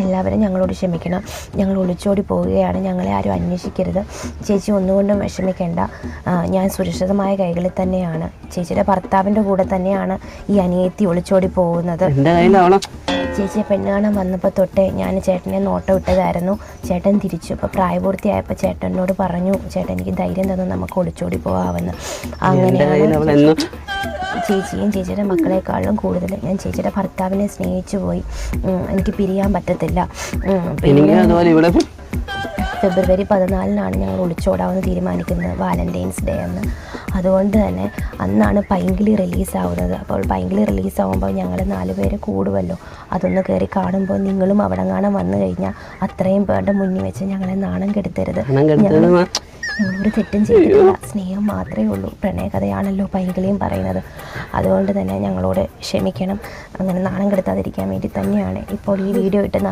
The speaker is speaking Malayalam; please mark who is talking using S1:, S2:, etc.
S1: എല്ലാവരും ഞങ്ങളോട് ക്ഷമിക്കണം. ഞങ്ങൾ ഒളിച്ചോടി പോവുകയാണ്, ഞങ്ങളെ ആരും അന്വേഷിക്കരുത്. ചേച്ചി ഒന്നുകൊണ്ടും വിഷമിക്കേണ്ട. ഞാൻ സുരക്ഷിതമായ കൈകളിൽ തന്നെയാണ്. ചേച്ചിയുടെ ഭർത്താവിൻ്റെ കൂടെ തന്നെയാണ് ഈ അനിയത്തി ഒളിച്ചോടി പോകുന്നത്. ചേച്ചിയെ പെണ്ണ് കാണാൻ വന്നപ്പോൾ തൊട്ടേ ഞാൻ ചേട്ടനെ നോട്ടം ഇട്ടതായിരുന്നു. ചേട്ടൻ തിരിച്ചു. ഇപ്പോൾ പ്രായപൂർത്തിയായപ്പോൾ ചേട്ടനോട് പറഞ്ഞു, ചേട്ടൻ എനിക്ക് ധൈര്യം തന്നു, നമുക്ക് ഒളിച്ചോടി പോകാമെന്ന്. അങ്ങനെയാണ് ചേച്ചിയും ചേച്ചിയുടെ മക്കളെക്കാളും കൂടുതൽ ഞാൻ ചേച്ചിയുടെ ഭർത്താവിനെ സ്നേഹിച്ചു പോയി. എനിക്ക് പിരിയാൻ പറ്റത്തില്ല. ഫെബ്രുവരി 14 ഞങ്ങൾ ഒളിച്ചോടാമെന്ന് തീരുമാനിക്കുന്നത്, വാലന്റൈൻസ് ഡേ എന്ന്. അതുകൊണ്ട് തന്നെ അന്നാണ് പൈങ്കിളി റിലീസാവുന്നത്. അപ്പോൾ പൈങ്കിളി റിലീസാവുമ്പോൾ ഞങ്ങൾ 4 പേര് കൂടുമല്ലോ. അതൊന്ന് കയറി കാണുമ്പോൾ നിങ്ങളും അവിടെ കാണാൻ വന്നു കഴിഞ്ഞാൽ അത്രയും പേരുടെ മുന്നിൽ വെച്ച് ഞങ്ങളെ നാണം കെടുത്തരുത്. ഞങ്ങളൊരു തെറ്റും ചെയ്തിട്ടില്ല, സ്നേഹം മാത്രമേ ഉള്ളൂ. പ്രണയകഥയാണല്ലോ പൈങ്കിളിയും പറയുന്നത്. അതുകൊണ്ട് തന്നെ ഞങ്ങളോട് ക്ഷമിക്കണം. അങ്ങനെ നാണം കെടുത്താതിരിക്കാൻ വേണ്ടി തന്നെയാണ് ഇപ്പോൾ ഈ വീഡിയോ ഇട്ട്